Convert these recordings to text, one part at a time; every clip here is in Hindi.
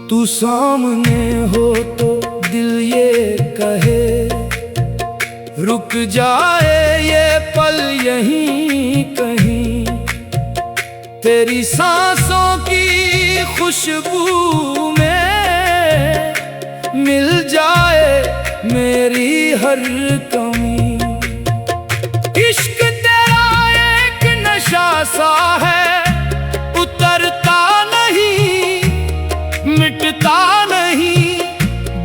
तू सामने हो तो दिल ये कहे, रुक जाए ये पल यहीं कहीं। तेरी सांसों की खुशबू में मिल जाए मेरी हर कमी। इश्क तेरा एक नशा सा है, उतरता नहीं मिटता नहीं।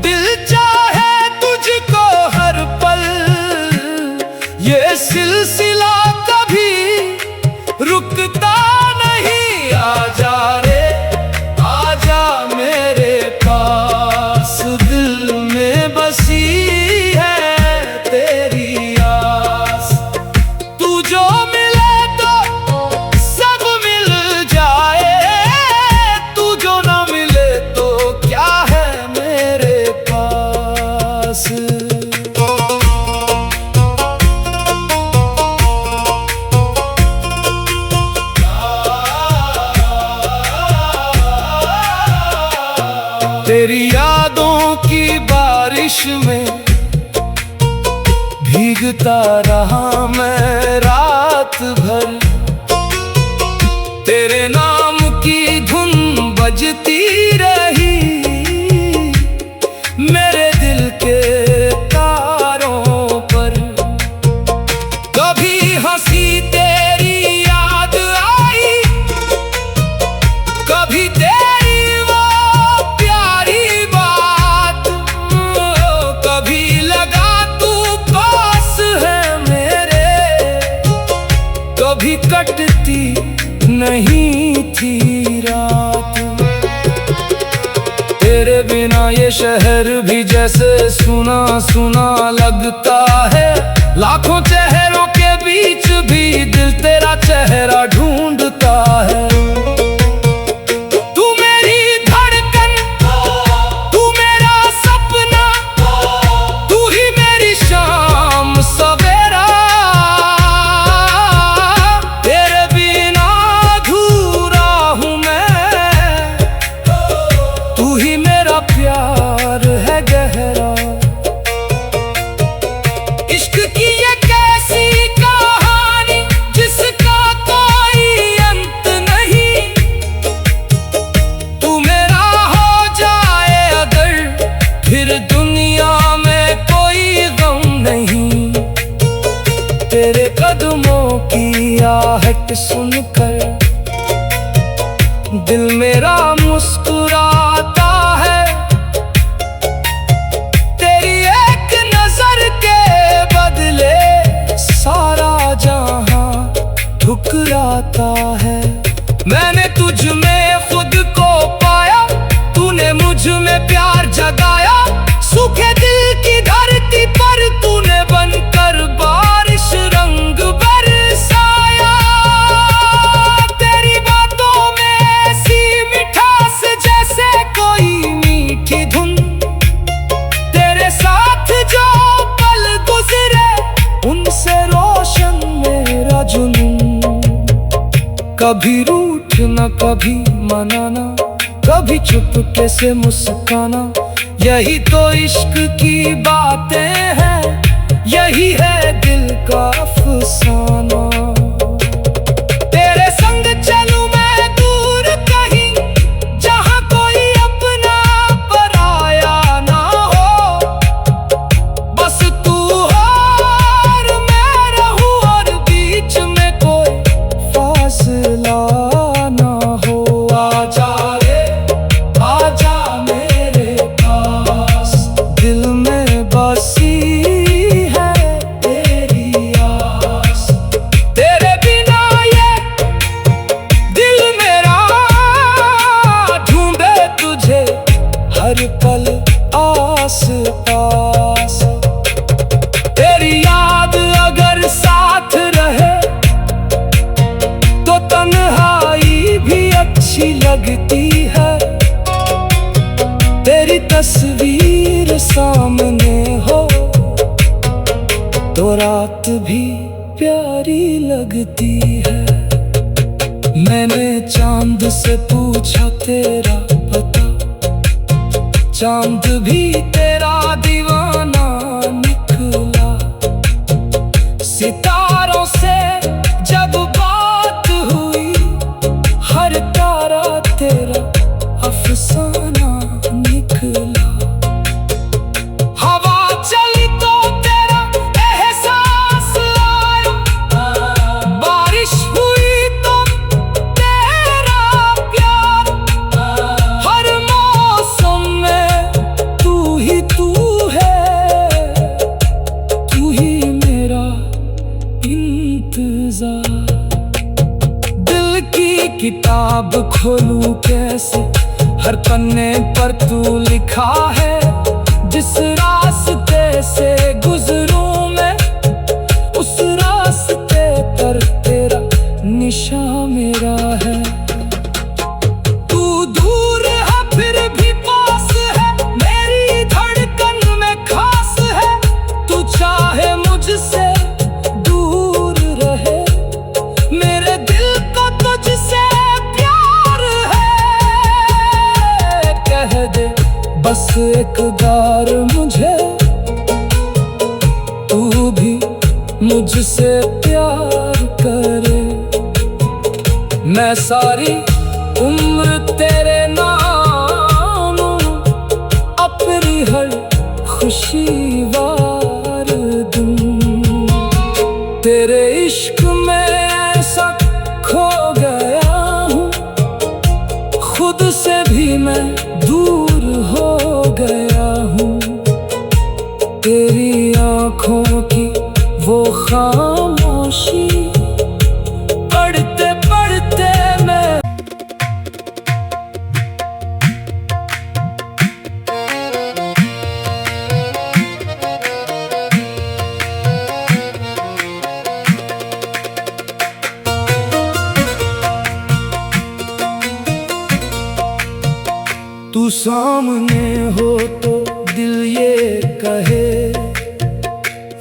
दिल चाहे तुझको हर पल, ये सिलसिला कभी रुकता नहीं। आजा रे आजा मेरे पास, दिल में बसी है तेरी आस। तू जो मिले तो सब मिल जाए, तू जो ना मिले तो क्या है मेरे पास। तेरी यादों की बारिश में भीगता रहा मैं रात भर। तेरे नाम की धुन बजती रही मेरे दिल के तारों पर। कभी हंसी तेरी याद आई, कभी तेरी वो प्यारी बात। कभी लगा तू पास है मेरे, कभी कटती नहीं थी रात। तेरे बिना ये शहर भी जैसे सुना सुना लगता है। लाखों चेहरों के बीच भी दिल तेरा चेहरा ढूंढता है। तू मेरी धड़कन, तू मेरा सपना, तू ही मेरी शाम सवेरा। तेरे बिना अधूरा हूँ मैं, तू ही मेरा प्यार है गहरा। इश्क की ये कैसी कहानी जिसका कोई अंत नहीं। तू मेरा हो जाए अगर, फिर दुनिया में कोई गम नहीं। तेरे कदमों की आहट सुनकर दिल मेरा मुस्कुराता है। तेरी एक नजर के बदले सारा जहां ठुकराता है। मैंने तुझ में खुद को पाया, तूने मुझ में प्यार जगाया। सूखे दिल की धरती पर तूने बनकर बारिश रंग बरसाया। तेरी बातों में ऐसी मिठास जैसे कोई मीठी धुन। तेरे साथ जो पल गुजरे उनसे रोशन मेरा जुनून। कभी रूठ न कभी मनाना, कभी चुपके से मुस्काना। यही तो इश्क की बातें हैं, यही है दिल का अफसाना। तेरे संग चलूं मैं दूर कहीं, जहां कोई अपना पराया ना हो। बस तू हो और मैं रहूं, और बीच में कोई फासला ना हो। आजा रे आजा मेरे पास, दिल में बसी है तेरी आस। तेरे बिना ये दिल मेरा ढूंढे तुझे हर पल आस पास। तेरी याद अगर साथ रहे तो तन्हाई भी अच्छी लगती है। तेरी तस्वीर सामने हो तो रात भी प्यारी लगती है। मैंने चांद से पूछा तेरा पता, चांद भी तेरा दीवाना निकला। सितारों से जब बात हुई, हर तारा तेरा अफसाना निकला। हवा चली तो तेरा एहसास आया, बारिश हुई तो तेरा प्यार। हर मौसम में तू ही तू है, तू ही मेरा इंतजार। दिल की किताब खोलूं कैसे, हर पन्ने पर तू लिखा है। जिस रास्ते से गुजरूं मैं, उस रास्ते पर तेरा निशान मेरा है। तू दूर है फिर भी पास है, मेरी धड़कन में खास है। तू चाहे मुझसे दूर रहे, मेरे दिल को तुझसे प्यार है। कह दे बस एक बार मुझे, तू भी मुझसे प्यार करे। मैं सारी उम्र तेरे नाम अपनी हर खुशी वार दूं। तेरे इश्क में ऐसा खो गया हूँ, खुद से भी मैं दूर हो गया हूँ। तेरी आँखों की वो खामोशी, पढ़ते पढ़ते मैं। तू सामने हो तो दिल ये कहे,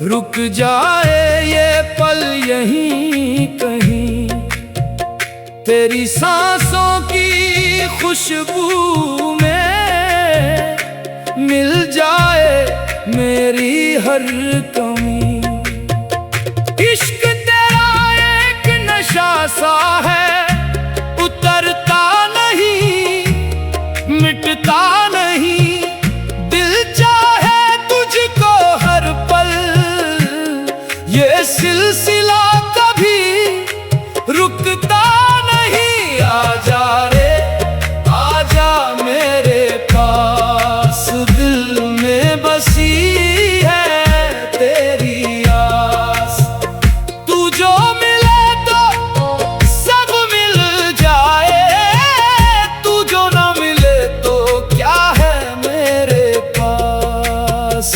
रुक जाए ये पल यहीं कहीं। तेरी सांसों की खुशबू में मिल जाए मेरी हर कमी। इश्क तेरा एक नशा सा है, उतरता नहीं मिटता नहीं। दिल चाहे तुझको हर पल, ये सिलसिला कभी रुकता नहीं। आजा रे आजा मेरे पास, दिल में बसी है तेरी आस। तू जो मिले तो सब मिल जाए, तू जो ना मिले तो क्या है मेरे पास।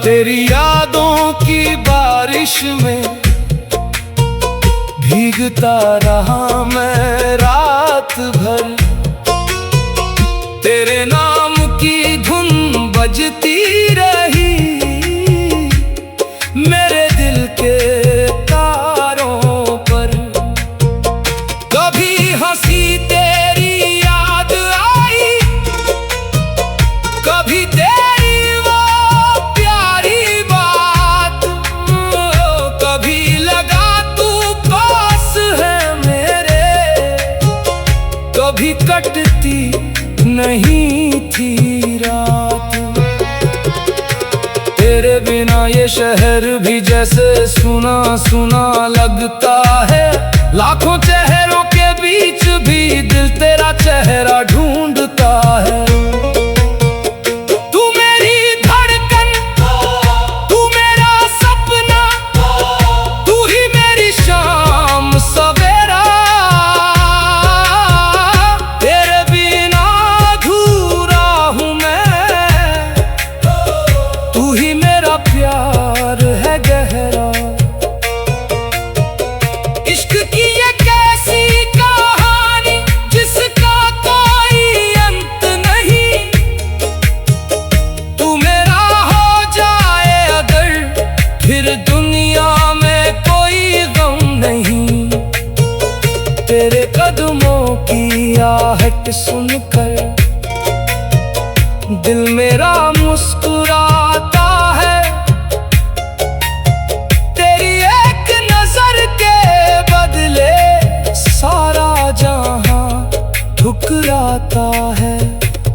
तेरी यादों की बारिश में भीगता रहा मैं रात भर। तेरे नाम की धुन बजती रही मेरे दिल के तारों पर। कभी हंसी तेरी याद आई, कभी तेरी वो प्यारी बात। कभी लगा तू पास है मेरे, कभी कटती नहीं थी रात। तेरे बिना ये शहर भी जैसे सुना सुना लगता है। लाखों चेहरों के बीच भी दिल तेरा चेहरा ढूंढता है। तू मेरी धड़कन, तू मेरा सपना, तू ही मेरी शाम सवेरा। तेरे बिना अधूरा हूँ मैं, तू ही मेरा प्यार है गहरा। इश्क की ये कैसी कहानी जिसका कोई अंत नहीं। दिल मेरा मुस्कुराता है, तेरी एक नजर के बदले सारा जहां ठुकराता है।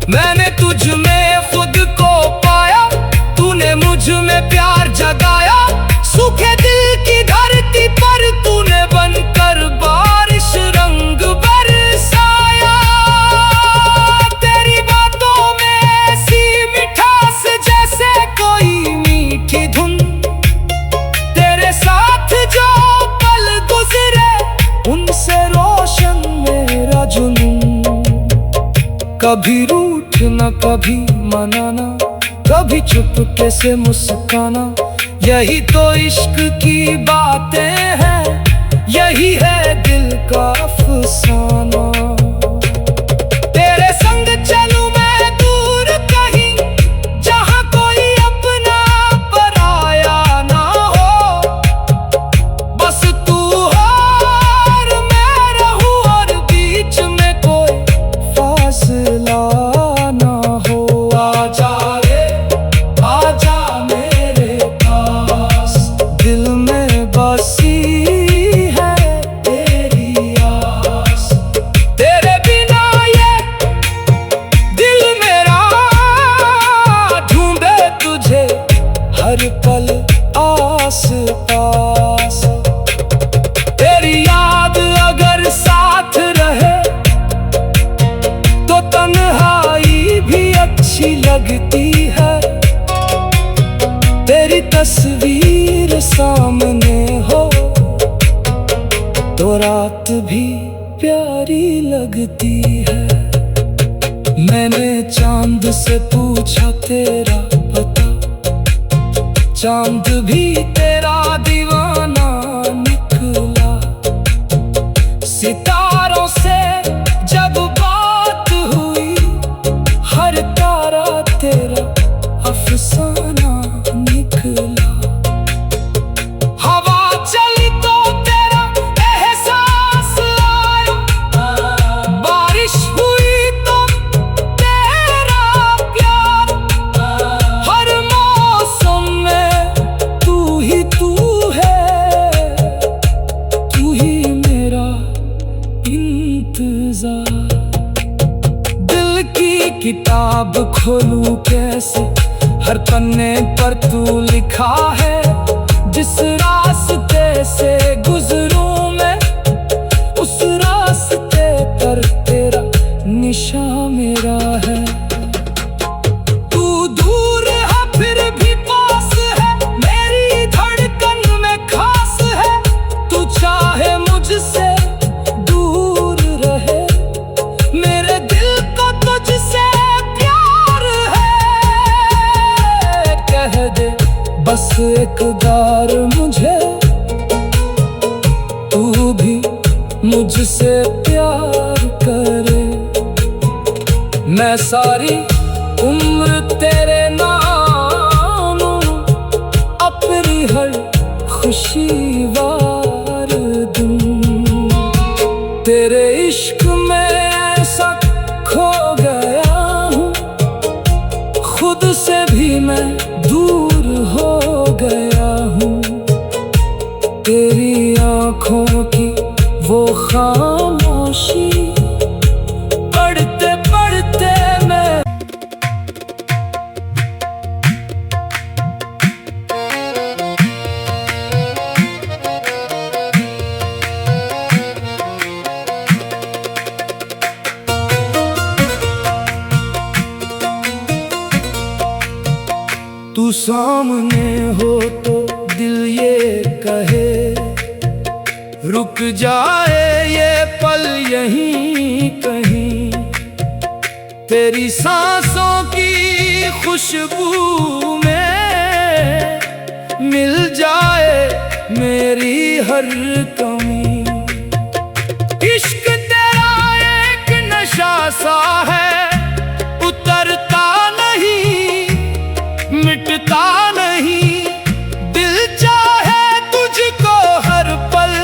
मैंने तुझ में खुद को पाया, तूने मुझ में प्यार जगाया। सूखे दिल की धरती पर तूने बनकर बारिश रंग बरसाया। तेरी बातों में ऐसी मिठास जैसे कोई मीठी धुन, तेरे साथ जो पल गुजरे उनसे रोशन मेरा जुनून। कभी रूठ न कभी मनाना, कभी चुपके से मुस्काना, यही तो इश्क की बातें हैं, यही है दिल का अफसाना। तेरे संग चलूं मैं दूर कहीं, जहां कोई अपना पराया ना हो। बस तू हो और मैं रहूं, और बीच में कोई फासला ना हो। आजा रे आजा मेरे पास, दिल में बसी है तेरी आस। तेरे बिना ये दिल मेरा ढूंढे तुझे हर पल आस पास। तेरी याद अगर साथ रहे तो तन्हाई भी अच्छी लगती है। तेरी तस्वीर सामने हो तो रात भी प्यारी लगती है। मैंने चांद से पूछा तेरा पता, चांद भी तेरा दीवाना निकला। सितारों से जब बात हुई, हर तारा तेरा अफसाना निकला। हवा चली तो तेरा एहसास आया, बारिश हुई तो तेरा प्यार। हर मौसम में तू ही तू है, तू ही मेरा इंतजार। दिल की किताब खोलूं कैसे, हर पन्ने पर तू लिखा है। जिस रास्ते से गुजरूं मैं, उस रास्ते पर तेरा निशान मेरा है। तू दूर है फिर भी पास है, मेरी धड़कन में खास है। तू चाहे मुझसे दूर रहे, मेरे दिल को तुझसे प्यार है। कह दे बस एक बार मुझे, तू भी मुझसे प्यार करे। मैं सारी उम्र तेरे नाम अपनी हर खुशी वार दूं। तेरे इश्क में ऐसा खो गया हूँ, खुद से भी मैं दूर हो गया हूँ। तेरी आँखों की वो खामोशी पढ़ते पढ़ते मैं। तू सामने हो तो दिल ये कहे, रुक जाए ये पल यहीं कहीं। तेरी सांसों की खुशबू में मिल जाए मेरी हर कमी। इश्क तेरा एक नशा सा है, उतरता नहीं मिटता नहीं। दिल चाहे तुझको हर पल,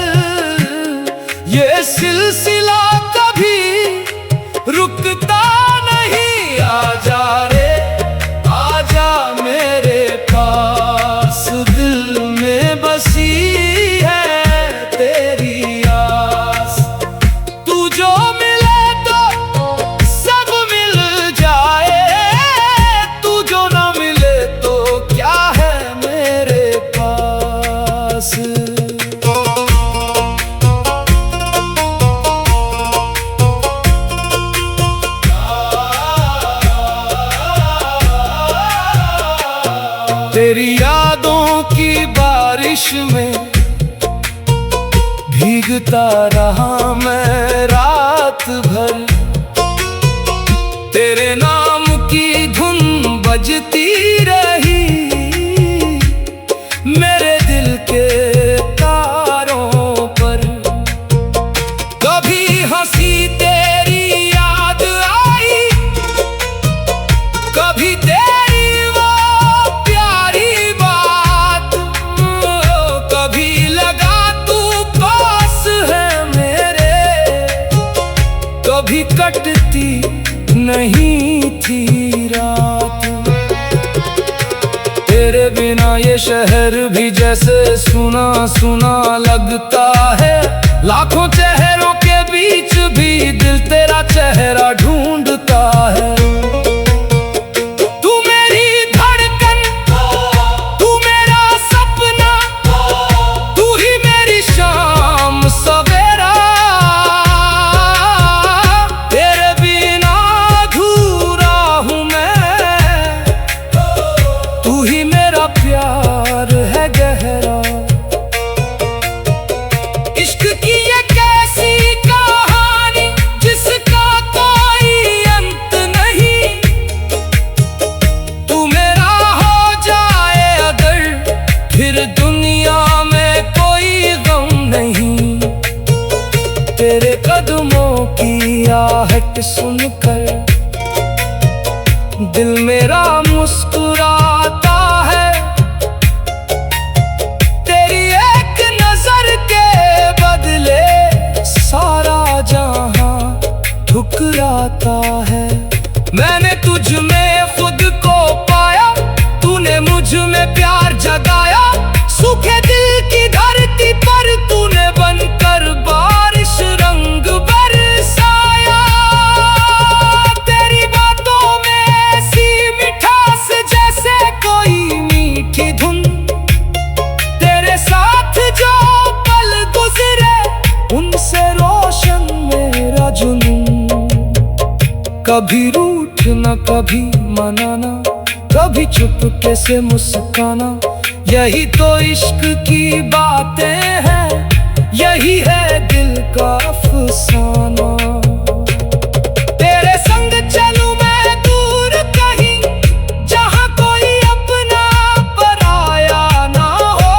ये सिलसिला कभी रुकता नहीं। आजा रे तेरी यादों की बारिश में भीगता रहा मैं रात भर। तेरे नाम की धुन बजती रही मेरे दिल के तारों पर। कभी हंसी तेरी याद आई, कभी तेरी वो प्यारी बात, कभी लगा तू पास है मेरे, कभी कटती नहीं थी रात। तेरे बिना ये शहर भी जैसे सुना सुना लगता है। लाखों चेहरों के बीच भी दिल तेरा चेहरा ढूंढता है। तू मेरी धड़कन, तू मेरा सपना, तू ही मेरी शाम सवेरा। तेरे बिना अधूरा हूँ मैं, तू ही मेरा प्यार है गहरा। इश्क की ये कैसी कहानी जिसका कोई अंत नहीं। तू मेरा हो जाए अगर फिर दुनिया में कोई गम नहीं। तेरे कदमों की आहट सुनकर दिल मेरा मुस्कुराता है। तेरी एक नजर के बदले सारा जहां ठुकराता है। मैंने तुझ में खुद को पाया, तूने मुझ में प्यार जगाया। सूखे दिल की धरती पर तूने बनकर बारिश रंग बरसाया। तेरी बातों में ऐसी मिठास जैसे कोई मीठी धुन। तेरे साथ जो पल गुजरे उनसे रोशन मेरा जुनून। कभी रूठ न कभी मनाना, कभी चुपके से मुस्काना। यही तो इश्क की बातें हैं, यही है दिल का अफसाना। तेरे संग चलूं मैं दूर कहीं, जहां कोई अपना पराया ना हो।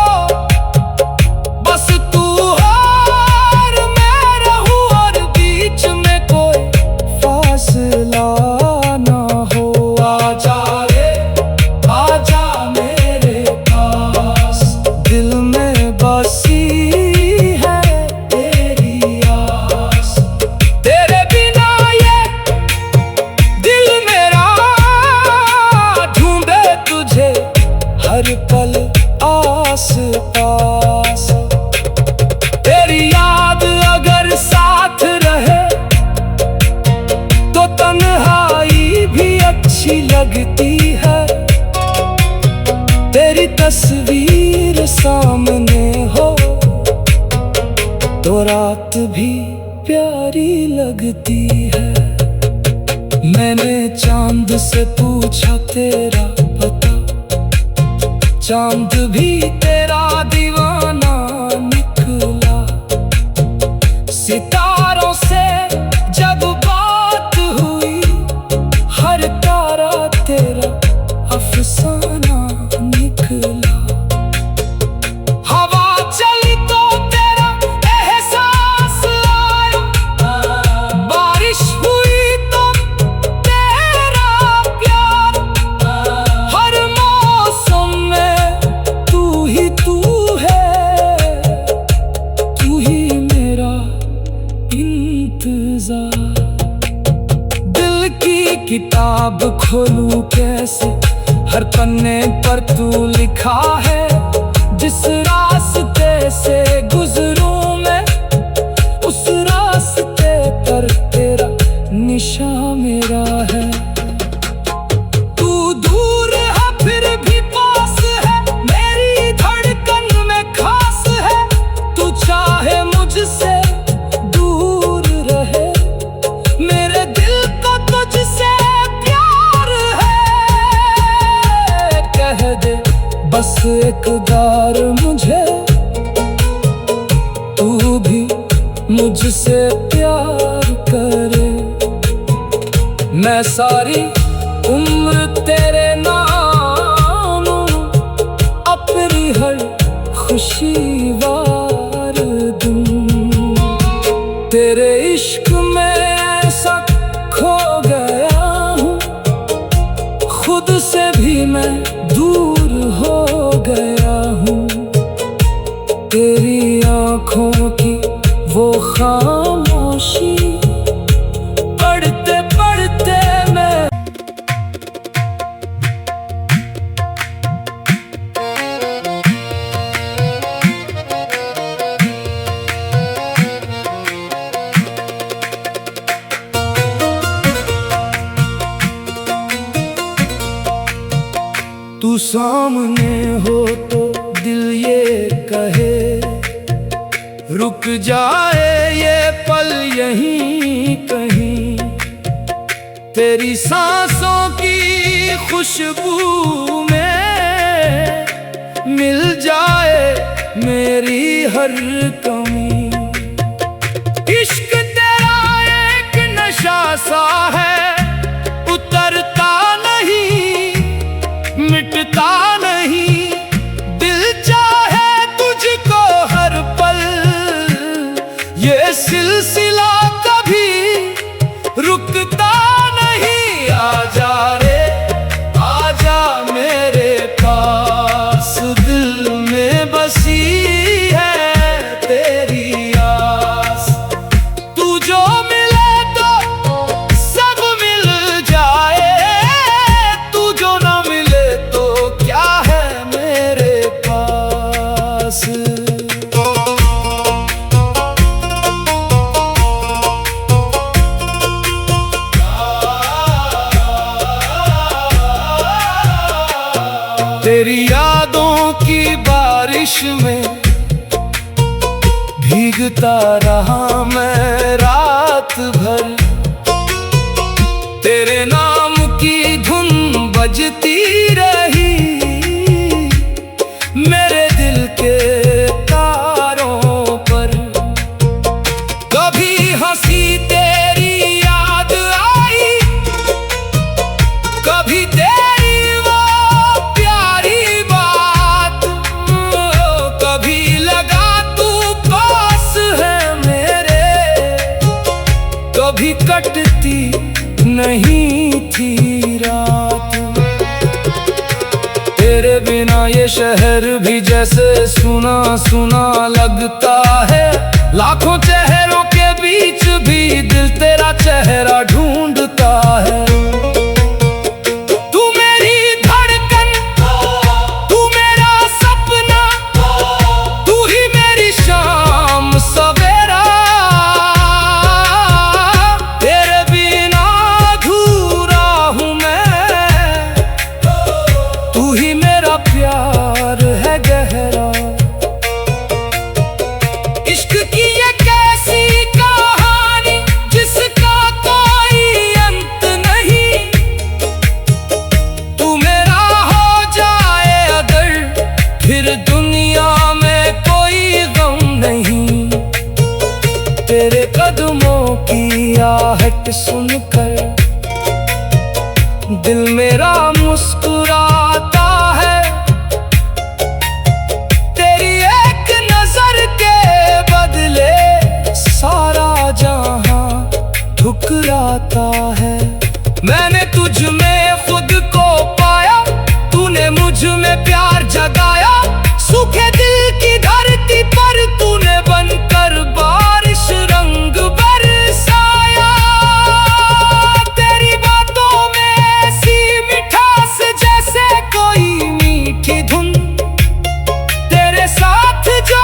बस तू हो और मैं रहूं, और बीच में कोई फासला ना हो। आजा रे आजा मेरे पास, दिल में बसी है तेरी आस। तेरे बिना ये दिल मेरा ढूंढे तुझे हर पल आस पास। तेरी याद अगर साथ रहे तो तन्हाई भी अच्छी लगती है। तेरी तस्वीर सामने हो तो रात भी प्यारी लगती है। मैंने चांद से पूछा तेरा पता, चांद भी तेरा दीवाना निकला। सितारों से जब बात हुई, हर तारा तेरा अफसाना निकला। हवा चली तो तेरा एहसास आया, बारिश हुई तो तेरा प्यार। हर मौसम में तू ही तू है, तू ही मेरा इंतजार। दिल की किताब खोलूं कैसे, हर पन्ने पर तू लिखा है। जिस रास्ते से गुजरूं मैं, उस रास्ते पर तेरा निशान मेरा है। तू दूर है फिर भी पास है, मेरी धड़कन में खास है। तू चाहे मुझसे दूर रहे, मेरे दिल को तुझसे प्यार है। कह दे बस एक बार मुझे तू भी मुझसे प्यार करे, मैं सारी उम्र तेरे नाम अपनी हर खुशी वार दूं। तेरे इश्क में ऐसा खो गया हूँ, खुद से भी मैं दूर हो गया हूँ। तेरी आँखों की वो खामोशी पढ़ते पढ़ते मैं तू सामने हो तो दिल ये कहे, रुक जाए ये पल यहीं कहीं। तेरी सांसों की खुशबू में मिल जाए मेरी हर कमी। इश्क तेरा एक नशा सा है, उतरता नहीं मिटता नहीं। दिल चाहे तुझको हर पल, ये सिलसिला कभी रुकता नहीं। आजा रे आजा मेरे पास, दिल में बसी है तेरी आस। तू जो मिले तो सब मिल जाए, तू जो ना मिले तो क्या है मेरे पास। तेरी यादों की बारिश में भीगता रहा मैं रात भर। तेरे नाम की धुन बजती रही मेरे दिल के तारों पर। कभी हंसी तेरी याद आई, कभी तेरी वो प्यारी बात, कभी लगा तू पास है मेरे, कभी कटती नहीं थी रात। तेरे बिना ये शहर भी जैसे सुना सुना लगता है। लाखों चेहरों के बीच भी दिल तेरा चेहरा ढूंढता है। तू मेरी धड़कन, तू मेरा सपना, तू ही मेरी शाम सवेरा। तेरे बिना अधूरा हूँ मैं, तू ही मेरा प्यार है गहरा। इश्क की ये कैसी कहानी जिसका कोई अंत नहीं। तू मेरा हो जाए अगर, फिर दुनिया में कोई गम नहीं। तेरे कदमों की आहट सुनकर दिल मेरा मुस्कुराता है। तेरी एक नजर के बदले सारा जहां ठुकराता है। मैंने तुझ में खुद को पाया, तूने मुझ में प्यार जगाया। सूखे दिल की धरती पर तूने बनकर बारिश रंग बरसाया। तेरी बातों में ऐसी मिठास जैसे कोई मीठी धुन। तेरे साथ जो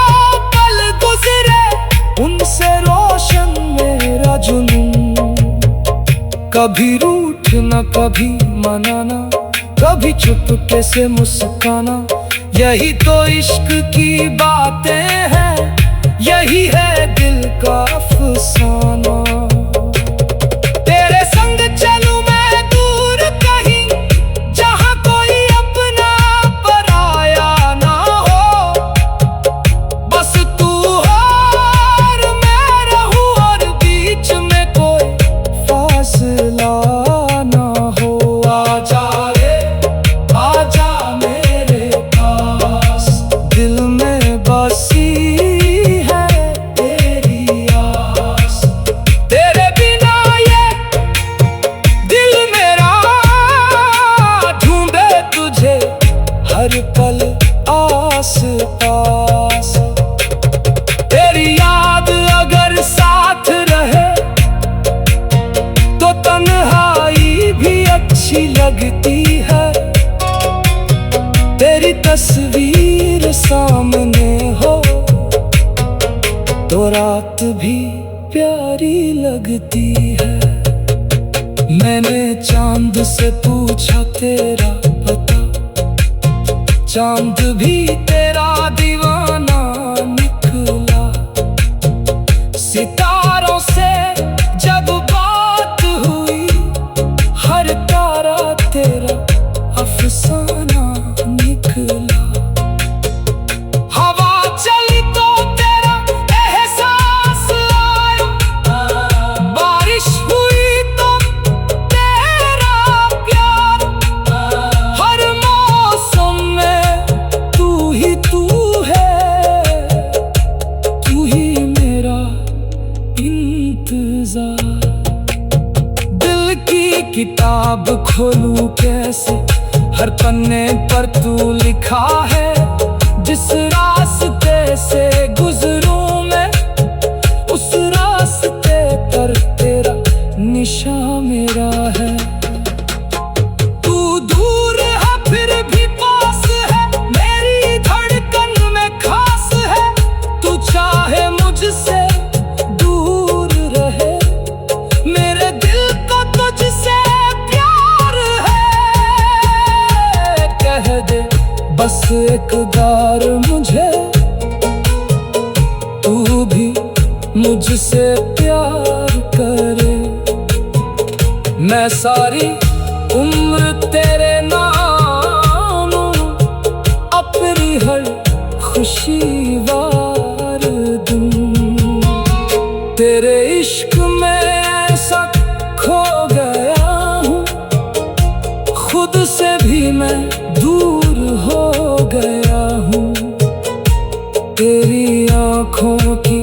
पल गुजरे उनसे रोशन मेरा जुनून। कभी रूठ न कभी मनाना, कभी चुपके से मुस्काना। यही तो इश्क की बातें हैं, यही है दिल का अफसाना। तेरे संग चलूं मैं दूर कहीं, जहां कोई अपना पराया लगती है। मैंने चांद से पूछा तेरा पता, चांद भी तेरा दीवाना निकला। सितारों से जब बात हुई, हर तारा तेरा अफसाना निकला। हवा चली तो तेरा एहसास आया, बारिश हुई तो तेरा प्यार। हर मौसम में तू ही तू है, तू ही मेरा इंतजार। दिल की किताब खोलूं कैसे, हर पन्ने पर तू लिखा है। जिस रास्ते से गुजरूं मैं, उस रास्ते पर तेरा निशान मेरा है। तू दूर है फिर भी पास है, मेरी धड़कन में खास है। तू चाहे मुझसे दूर रहे, मेरे दिल को तुझसे प्यार है। कह दे बस एक बार मुझे, तू भी मुझसे प्यार करे। मैं सारी उम्र तेरे नाम, अपनी हर खुशी वार दूं। तेरे इश्क में ऐसा खो गया हूँ, खुद से भी मैं दूर हो गया हूँ। तेरी आँखों की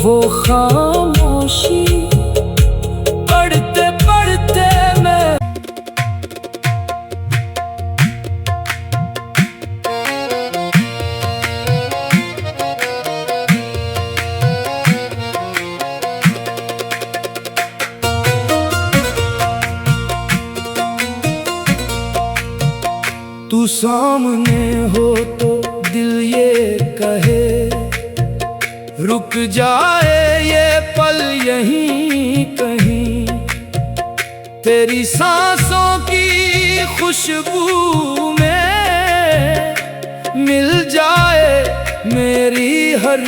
वो खामोशी, पढ़ते पढ़ते मैं। तू सामने हो तो दिल ये कहे, रुक जाए ये पल यहीं कहीं। तेरी सांसों की खुशबू में मिल जाए मेरी हर